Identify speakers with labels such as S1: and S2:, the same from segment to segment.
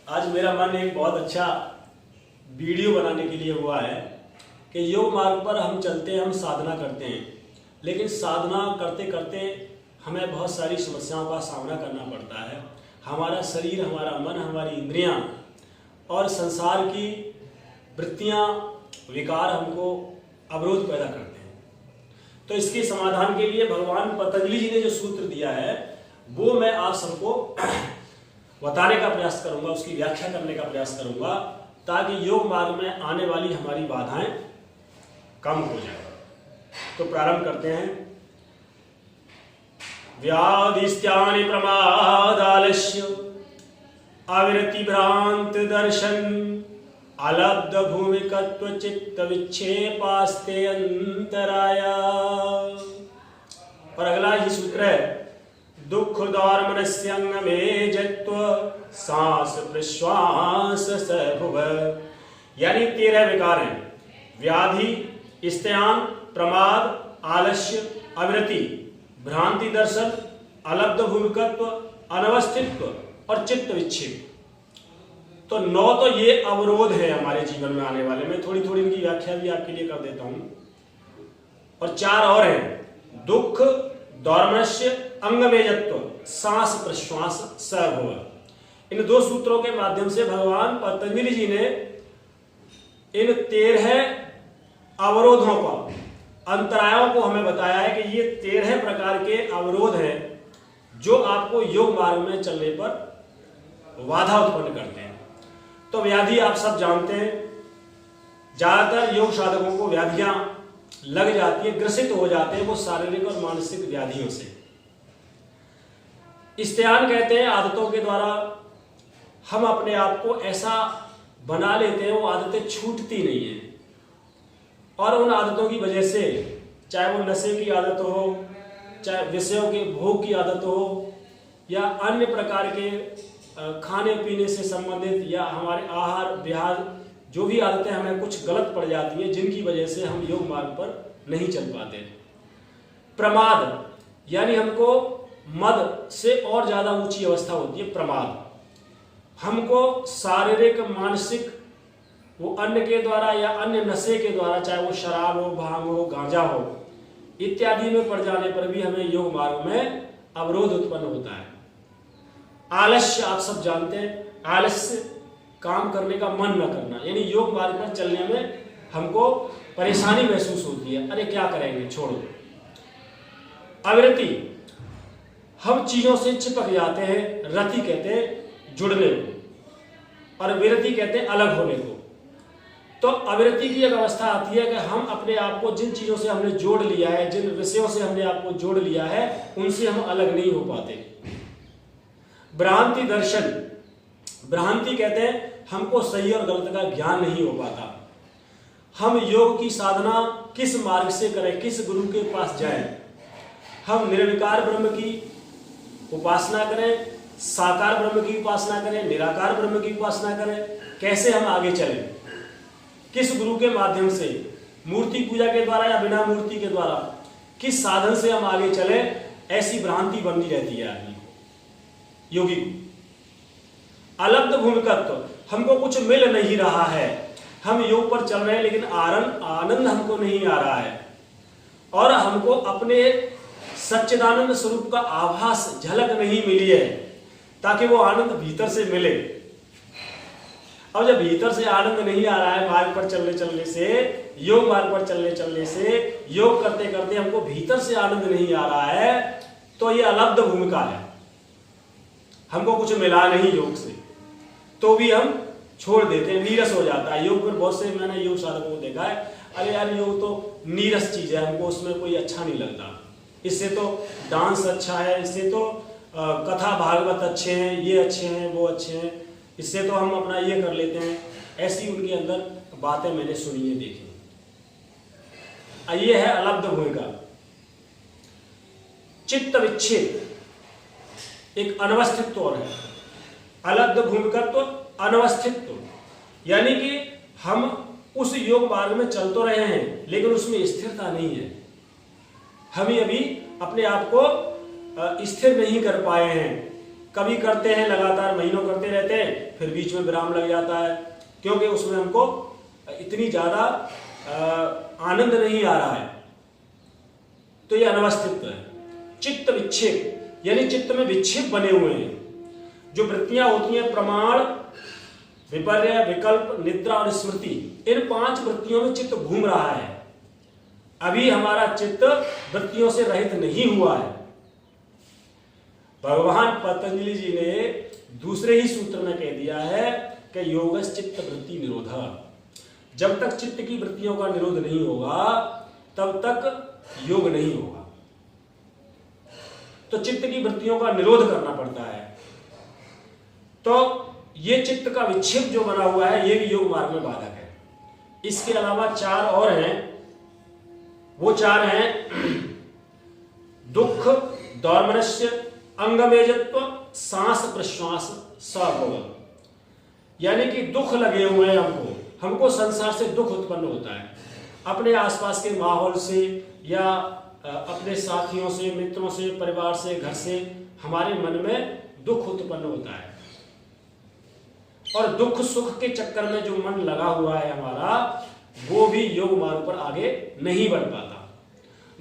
S1: आज मेरा मन एक बहुत अच्छा वीडियो बनाने के लिए हुआ है कि योग मार्ग पर हम चलते हैं, हम साधना करते हैं, लेकिन साधना करते करते हमें बहुत सारी समस्याओं का सामना करना पड़ता है। हमारा शरीर, हमारा मन, हमारी इंद्रियां और संसार की वृत्तियां, विकार हमको अवरोध पैदा करते हैं। तो इसके समाधान के लिए भगवान पतंजलि जी ने जो सूत्र दिया है वो मैं आप सबको बताने का प्रयास करूंगा, उसकी व्याख्या करने का प्रयास करूंगा, ताकि योग मार्ग में आने वाली हमारी बाधाएं कम हो जाए। तो प्रारंभ करते हैं। व्याधिस्त्यानि प्रमादालस्य अविरति भ्रांत दर्शन अलब्ध भूमिकत्व चित्त विक्षेपास्ते अंतराया। और अगला ही सूत्र है दुख दौर मनस्यंग में जत्व सांस प्रश्वास सभुव। यानी 13 विकार हैं: व्याधि, स्त्यान, प्रमाद, आलस्य, अविरति, भ्रांति दर्शन, अलब्ध भूमिकत्व, अनवस्थित्व और चित्त विक्षेप। तो 9 तो ये अवरोध है हमारे जीवन में आने वाले। मैं थोड़ी थोड़ी इनकी व्याख्या भी आपके लिए कर देता हूं। और 4 और हैं: दुख, दौर्मनस्य, अंगमेजत्व, सांस प्रश्वास सभुव। इन 2 सूत्रों के माध्यम से भगवान पतंजलि जी ने इन 13 अवरोधों का, अंतरायों को हमें बताया है कि ये 13 प्रकार के अवरोध हैं जो आपको योग मार्ग में चलने पर बाधा उत्पन्न करते हैं। तो व्याधि आप सब जानते हैं, ज्यादातर योग साधकों को व्याधियां लग जाती है, ग्रसित हो जाते हैं वो शारीरिक और मानसिक व्याधियों से। स्त्यान कहते हैं आदतों के द्वारा हम अपने आप को ऐसा बना लेते हैं, वो आदतें छूटती नहीं है और उन आदतों की वजह से, चाहे वो नशे की आदत हो, चाहे विषयों के भोग की आदत हो, या अन्य प्रकार के खाने पीने से संबंधित या हमारे आहार विहार जो भी आदतें हमें कुछ गलत पड़ जाती हैं, जिनकी वजह से हम योग मार्ग पर नहीं चल पाते। प्रमाद यानी हमको मद से और ज्यादा ऊंची अवस्था होती है प्रमाद। हमको शारीरिक, मानसिक, वो अन्न के द्वारा या अन्य नशे के द्वारा, चाहे वो शराब हो, भांग हो, गांजा हो इत्यादि में पड़ जाने पर भी हमें योग मार्ग में अवरोध उत्पन्न होता है। आलस्य आप सब जानते हैं, आलस्य काम करने का मन न करना, यानी योग मार्ग पर चलने में हमको परेशानी महसूस होती है, अरे क्या करेंगे, छोड़ो। अविरति, हम चीजों से चिपक जाते हैं, रति कहते हैं जुड़ने को और विरति कहते हैं अलग होने को। तो अविरति की एक अवस्था आती है कि हम अपने आप को जिन चीजों से हमने जोड़ लिया है, जिन विषयों से हमने आपको जोड़ लिया है, उनसे हम अलग नहीं हो पाते। भ्रांति दर्शन, भ्रांति कहते हैं हमको सही और गलत का ज्ञान नहीं हो पाता। हम योग की साधना किस मार्ग से करें, किस गुरु के पास जाएं, हम निर्विकार ब्रह्म की उपासना करें, साकार ब्रह्म की उपासना करें, निराकार ब्रह्म की उपासना करें, कैसे हम आगे चलें, किस गुरु के माध्यम से, मूर्ति पूजा के द्वारा या बिना मूर्ति के द्वारा, किस साधन से हम आगे चलें, ऐसी भ्रांति बनी रहती है आदमी को, योगी को। अलब्ध भूमिकत्व, हमको कुछ मिल नहीं रहा है, हम योग पर चल रहे हैं लेकिन आनंद हमको नहीं आ रहा है और हमको अपने सच्चिदानंद स्वरूप का आभास, झलक नहीं मिली है, ताकि वो आनंद भीतर से मिले। अब जब भीतर से आनंद नहीं आ रहा है, मार्ग पर चलने से, योग मार्ग पर चलने से, योग करते करते हमको भीतर से आनंद नहीं आ रहा है, तो ये अलब्ध भूमिका है, हमको कुछ मिला नहीं योग से, तो भी हम छोड़ देते हैं, नीरस हो जाता है। योग पर बहुत से मैंने योग साधकों को देखा है, अरे यार योग तो नीरस चीज है, हमको उसमें कोई अच्छा नहीं लगता, इससे तो डांस अच्छा है, इससे तो कथा भागवत अच्छे हैं, ये अच्छे हैं, वो अच्छे हैं, इससे तो हम अपना ये कर लेते हैं। ऐसी उनके अंदर बातें मैंने सुनी है, देखी। ये है अलब्ध भूमिका। चित्त विक्षेप एक अनवस्थित्व और है। अलब्ध भूमिकत्व, अनवस्थित्व, यानी कि हम उस योग मार्ग में चल तो रहे हैं लेकिन उसमें स्थिरता नहीं है, हम अभी अपने आप को स्थिर नहीं कर पाए हैं, कभी करते हैं, लगातार महीनों करते रहते हैं, फिर बीच में विराम लग जाता है, क्योंकि उसमें हमको इतनी ज्यादा आनंद नहीं आ रहा है। तो ये अनवस्थित्व है। चित्त विक्षेप यानी चित्त में विक्षेप बने हुए हैं। जो वृत्तियां होती हैं प्रमाण, विपर्य, विकल्प, निद्रा और स्मृति, इन 5 वृत्तियों में चित्त घूम रहा है। अभी हमारा चित्त वृत्तियों से रहित नहीं हुआ है। भगवान पतंजलि जी ने दूसरे ही सूत्र में कह दिया है कि योगस् चित्त वृत्ति निरोधा। जब तक चित्त की वृत्तियों का निरोध नहीं होगा तब तक योग नहीं होगा। तो चित्त की वृत्तियों का निरोध करना पड़ता है। तो ये चित्त का विक्षेप जो बना हुआ है ये भी योग मार्ग में बाधक है। इसके अलावा 4 और हैं। वो 4 हैं दुख, दौर्मनस्य, अंगमेजत्व, सांस प्रश्वास, सभव। यानी कि दुख लगे हुए हैं हमको संसार से दुख उत्पन्न होता है, अपने आसपास के माहौल से या अपने साथियों से, मित्रों से, परिवार से, घर से हमारे मन में दुख उत्पन्न होता है। और दुख सुख के चक्कर में जो मन लगा हुआ है हमारा, वो भी योग मार्ग पर आगे नहीं बढ़ पाता।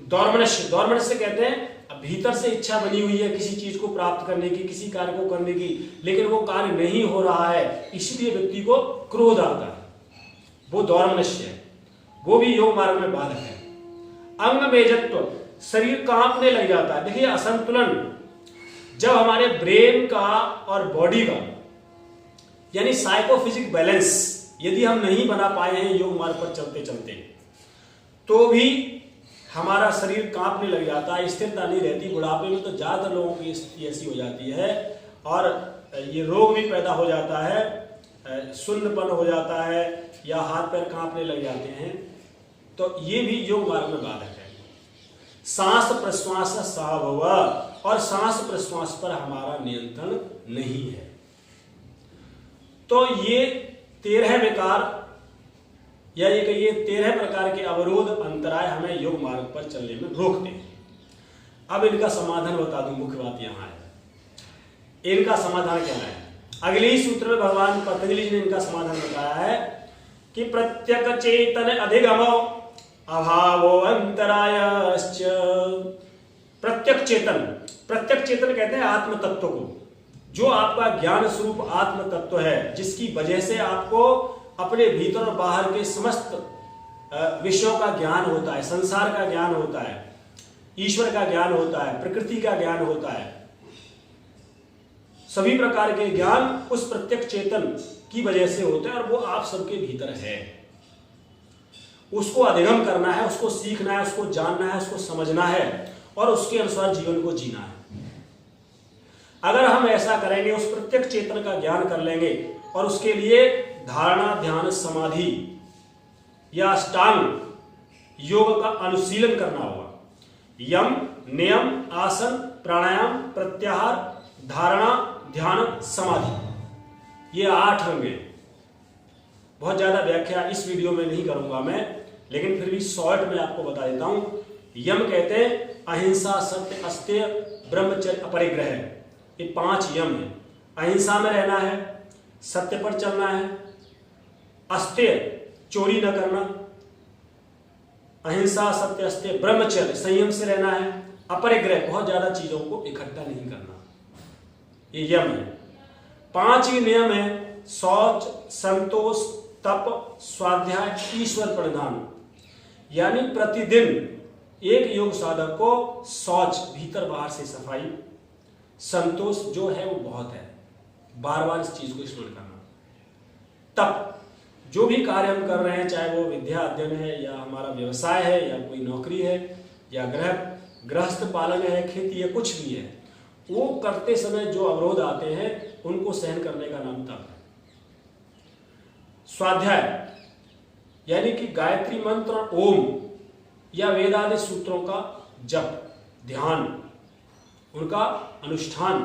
S1: दौर्मनस्य कहते हैं भीतर से इच्छा बनी हुई है किसी चीज को प्राप्त करने की, किसी कार्य को करने की, लेकिन वो कार्य नहीं हो रहा है, इसलिए व्यक्ति को क्रोध आता है, वो दौर्मनस्य है। वो भी योग मार्ग में बाधक है। अंगमेजत्व, शरीर कांपने लग जाता है। देखिए असंतुलन जब हमारे ब्रेन का और बॉडी का यानी साइकोफिजिक बैलेंस यदि हम नहीं बना पाए हैं योग मार्ग पर चलते चलते, तो भी हमारा शरीर कांपने लग जाता है, स्थिरता नहीं रहती। बुढ़ापे में तो ज्यादातर लोगों की स्थिति ऐसी हो जाती है और ये रोग भी पैदा हो जाता है, सुन्नपन हो जाता है या हाथ पैर कांपने लग जाते हैं। तो ये भी योग मार्ग में बाधक है। सांस प्रश्वास सभव, और सांस प्रश्वास पर हमारा नियंत्रण नहीं है। तो ये 13 विकार या ये कहिए 13 प्रकार के अवरोध, अंतराय हमें योग मार्ग पर चलने में रोकते हैं। अब इनका समाधान बता दूं, मुख्य बात यहां है। इनका समाधान क्या है? अगले ही सूत्र में भगवान पतंजलि जी ने इनका समाधान बताया है कि प्रत्यक चेतन अधिगमो अभावो अंतरायश्च। प्रत्यक चेतन कहते हैं आत्म तत्व को, जो आपका ज्ञान स्वरूप आत्म तत्व है, जिसकी वजह से आपको अपने भीतर और बाहर के समस्त विषयों का ज्ञान होता है, संसार का ज्ञान होता है, ईश्वर का ज्ञान होता है, प्रकृति का ज्ञान होता है। सभी प्रकार के ज्ञान उस प्रत्यक्ष चेतन की वजह से होते हैं और वो आप सबके भीतर है। उसको अधिगम करना है, उसको सीखना है, उसको जानना है, उसको समझना है और उसके अनुसार जीवन को जीना है। अगर हम ऐसा करेंगे, उस प्रत्यक्ष चेतन का ज्ञान कर लेंगे और उसके लिए धारणा, ध्यान, समाधि या अष्टांग योग का अनुशीलन करना होगा। यम, नियम, आसन, प्राणायाम, प्रत्याहार, धारणा, ध्यान, समाधि, ये 8 अंग हैं। बहुत ज्यादा व्याख्या इस वीडियो में नहीं करूंगा मैं, लेकिन फिर भी शॉर्ट में आपको बता देता हूं। यम कहते हैं अहिंसा, सत्य, अस्तेय, ब्रह्मचर्य, अपरिग्रह। ये 5 यम है। अहिंसा में रहना है, सत्य पर चलना है, अस्तेय चोरी न करना, अहिंसा, सत्य, अस्तेय, ब्रह्मचर्य संयम से रहना है, अपरिग्रह बहुत ज्यादा चीजों को इकट्ठा नहीं करना, ये यम है। 5 ही नियम है, शौच, संतोष, तप, स्वाध्याय, ईश्वर प्रणिधान। यानी प्रतिदिन एक योग साधक को शौच, भीतर बाहर से सफाई, संतोष जो है वो बहुत है, बार बार इस चीज को स्मरण करना, तप, जो भी कार्य हम कर रहे हैं, चाहे वो विद्या अध्ययन है या हमारा व्यवसाय है या कोई नौकरी है या गृहस्थ पालन है, खेती है, कुछ भी है, वो करते समय जो अवरोध आते हैं उनको सहन करने का नाम तप है। स्वाध्याय यानी कि गायत्री मंत्र, ओम या वेदादि सूत्रों का जप, ध्यान, उनका अनुष्ठान,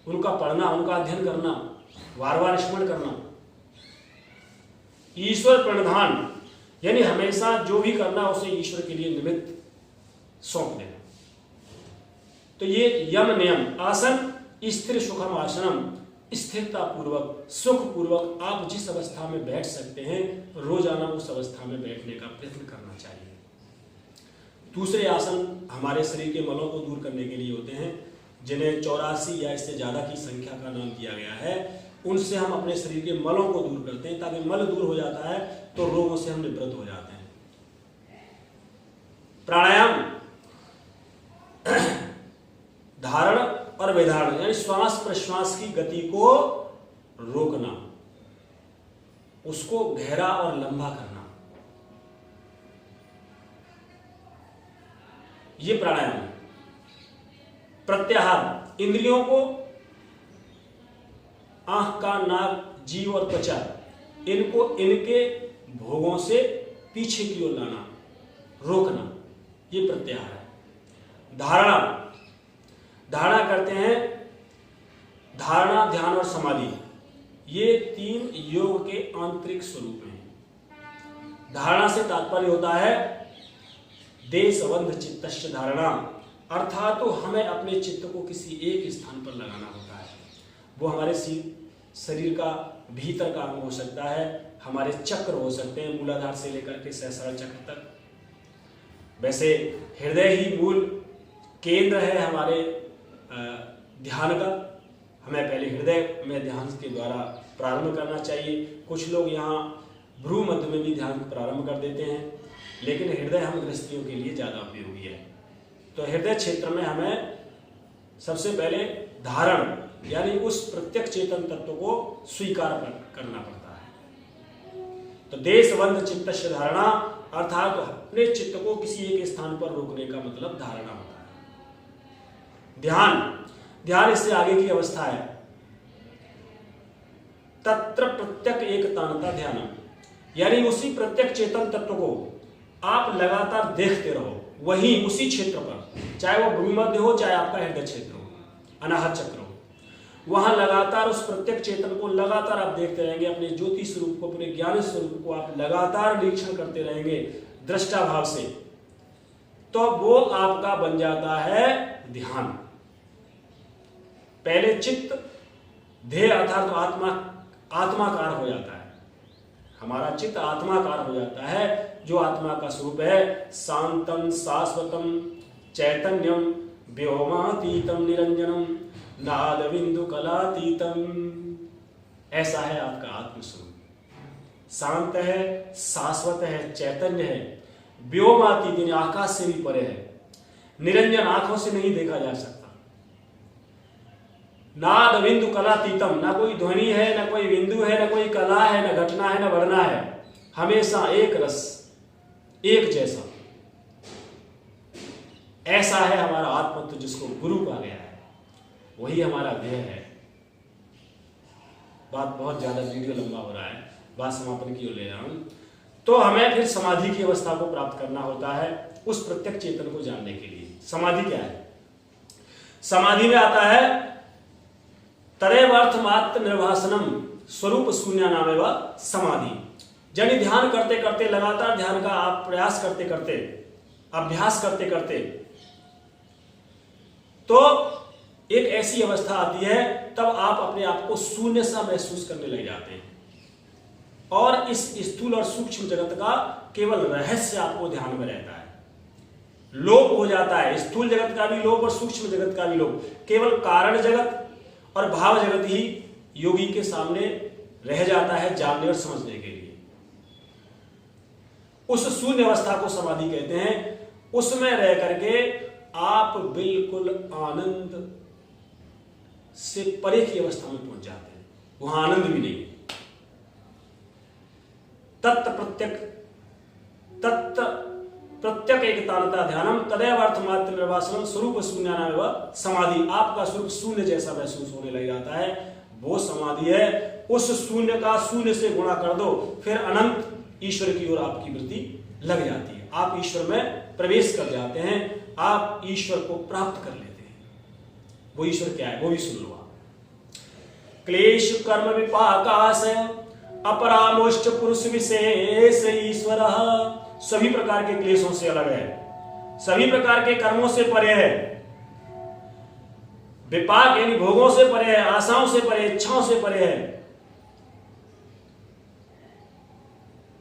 S1: उनका पढ़ना, उनका अध्ययन करना, बार बार स्मरण करना। ईश्वर प्रणिधान यानी हमेशा जो भी करना उसे ईश्वर के लिए निमित्त सौंप देना। तो ये यम नियम। आसन स्थिर सुखम आसनम, स्थिरता पूर्वक सुख पूर्वक आप जिस अवस्था में बैठ सकते हैं रोजाना उस अवस्था में बैठने का प्रयत्न करना चाहिए। दूसरे आसन हमारे शरीर के मलों को दूर करने के लिए होते हैं, जिन्हें 84 या इससे ज्यादा की संख्या का नाम दिया गया है। उनसे हम अपने शरीर के मलों को दूर करते हैं, ताकि मल दूर हो जाता है तो रोगों से हम निवृत्त हो जाते हैं। प्राणायाम धारण और विधारण यानी श्वास प्रश्वास की गति को रोकना, उसको गहरा और लंबा करना, ये प्राणायाम है। प्रत्याहार इंद्रियों को आंख, कान, नाक, जीव और त्वचा इनको इनके भोगों से पीछे की ओर लाना, रोकना, ये प्रत्याहार है। धारणा धारणा करते हैं, धारणा, ध्यान और समाधि, ये 3 योग के आंतरिक स्वरूप हैं। धारणा से तात्पर्य होता है देशबंध चित्तस्य धारणा, अर्थात तो हमें अपने चित्त को किसी एक स्थान पर लगाना होता है। वो हमारे शरीर का भीतर का अंग हो सकता है, हमारे चक्र हो सकते हैं, मूलाधार से लेकर के सहस्रार चक्र तक। वैसे हृदय ही मूल केंद्र है हमारे ध्यान का। हमें पहले हृदय में ध्यान के द्वारा प्रारंभ करना चाहिए। कुछ लोग यहाँ भ्रू मध्य में भी ध्यान प्रारंभ कर देते हैं, लेकिन हृदय हम गृहस्थियों के लिए ज्यादा उपयोगी है। तो हृदय क्षेत्र में हमें सबसे पहले धारण यानी उस प्रत्यक्ष चेतन तत्व को स्वीकार करना पड़ता है। तो देशबंध चित्तस्य धारणा अर्थात अपने चित्त को किसी एक स्थान पर रोकने का मतलब धारणा होता है। ध्यान इससे आगे की अवस्था है। तत्र प्रत्यक एकतानता ध्यान यानी उसी प्रत्यक्ष चेतन तत्व को आप लगातार देखते रहो, वहीं उसी क्षेत्र पर, चाहे वो भूमध्य हो चाहे आपका हृदय क्षेत्र हो, अनाहत चक्र हो, वहां लगातार उस प्रत्यक्ष चेतन को लगातार आप देखते रहेंगे। अपने ज्योति स्वरूप को, अपने ज्ञान स्वरूप को आप लगातार निरीक्षण करते रहेंगे दृष्टा भाव से, तो वो आपका बन जाता है ध्यान। पहले चित्त ध्येय अर्थात तो आत्माकार हो जाता है, हमारा चित्त आत्माकार हो जाता है, जो आत्मा का स्वरूप है शांतम शाश्वतम चैतन्यम व्योमातीतम निरंजनम नाद बिंदु कलातीतम। ऐसा है आपका आत्मस्वरूप। शांत है, शाश्वत है, चैतन्य है, व्योमातीत यानी आकाश से भी परे है, निरंजन आंखों से नहीं देखा जा सकता, नाद बिंदु कलातीतम, ना कोई ध्वनि है, ना कोई बिंदु है, ना कोई कला है, ना घटना है, ना वर्णा है, हमेशा एक रस, एक जैसा। ऐसा है हमारा आत्मत्व जिसको गुरु कहा गया है, वही हमारा ध्येय है। बात बहुत ज्यादा वीडियो लंबा हो रहा है, बात समापन की ओर ले रहा हूं। तो हमें फिर समाधि की अवस्था को प्राप्त करना होता है उस प्रत्यक्ष चेतन को जानने के लिए। समाधि क्या है? समाधि में आता है तदेव अर्थमात्र निर्भासनम स्वरूप शून्य नामेव समाधि। यानी ध्यान करते करते, लगातार ध्यान का आप प्रयास करते करते, अभ्यास करते करते, तो एक ऐसी अवस्था आती है तब आप अपने आप को शून्य सा महसूस करने लग जाते हैं, और इस स्थूल और सूक्ष्म जगत का केवल रहस्य आपको ध्यान में रहता है। लोप हो जाता है, स्थूल जगत का भी लोप और सूक्ष्म जगत का भी लोप, केवल कारण जगत और भाव जगत ही योगी के सामने रह जाता है जानने और समझने के लिए। उस शून्य अवस्था को समाधि कहते हैं। उसमें रह करके आप बिल्कुल आनंद से परे की अवस्था में पहुंच जाते हैं, वहां आनंद भी नहीं। प्रत्यक एकतानता ध्यानम तदेव अर्थमात्र निर्वासनम स्वरूप शून्य नामेव समाधि। आपका स्वरूप शून्य जैसा महसूस होने लग जाता है, वो समाधि है। उस शून्य का शून्य से गुणा कर दो, फिर अनंत ईश्वर की ओर आपकी वृत्ति लग जाती है। आप ईश्वर में प्रवेश कर जाते हैं, आप ईश्वर को प्राप्त कर लेते हैं। वो ईश्वर क्या है वो भी सुन लो आप। क्लेश कर्म विपाकाशय अपरामोष्ट पुरुष विशेष ईश्वर सभी प्रकार के क्लेशों से अलग है, सभी प्रकार के कर्मों से परे है। विपाक यानी भोगों से परे है, आशाओं से परे, इच्छाओं से परे है,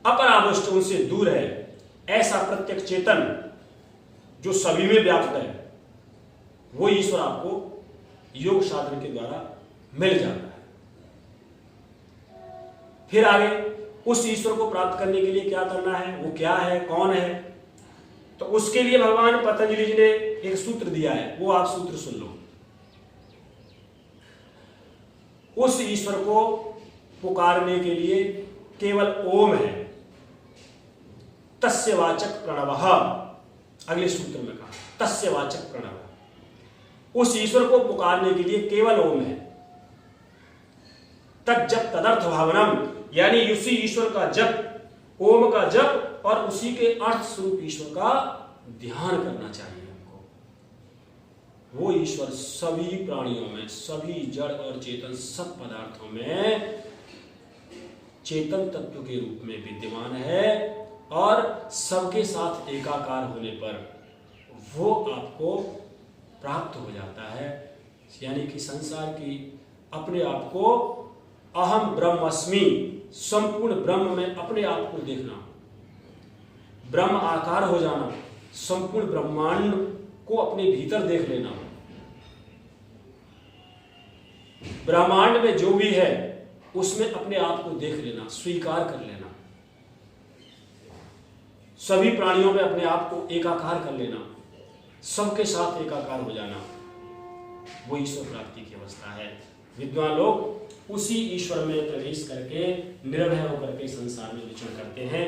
S1: अपरावृष्ट उनसे दूर है। ऐसा प्रत्यक्ष चेतन जो सभी में व्याप्त है, वो ईश्वर आपको योग साधन के द्वारा मिल जाता है। फिर आगे उस ईश्वर को प्राप्त करने के लिए क्या करना है, वो क्या है, कौन है, तो उसके लिए भगवान पतंजलि जी ने एक सूत्र दिया है, वो आप सूत्र सुन लो। उस ईश्वर को पुकारने के लिए केवल ओम है, तस्य वाचक प्रणवः। अगले सूत्र में कहा तस्य वाचक प्रणव। उस ईश्वर को पुकारने के लिए केवल ओम है। तज्जप तदर्थ भावनम, यानी उसी ईश्वर का जप, ओम का जप और उसी के अर्थ स्वरूप ईश्वर का ध्यान करना चाहिए हमको। वो ईश्वर सभी प्राणियों में, सभी जड़ और चेतन सब पदार्थों में चेतन तत्व के रूप में विद्यमान है और सबके साथ एकाकार होने पर वो आपको प्राप्त हो जाता है। यानी कि संसार की अपने आप को अहम ब्रह्मस्मि, संपूर्ण ब्रह्म में अपने आप को देखना, ब्रह्म आकार हो जाना, संपूर्ण ब्रह्मांड को अपने भीतर देख लेना, ब्रह्मांड में जो भी है उसमें अपने आप को देख लेना, स्वीकार कर लेना, सभी प्राणियों में अपने आप को एकाकार कर लेना, सबके साथ एकाकार हो जाना, वो ईश्वर प्राप्ति की अवस्था है। विद्वान लोग उसी ईश्वर में प्रवेश करके निर्भय होकर के संसार में विचरण करते हैं।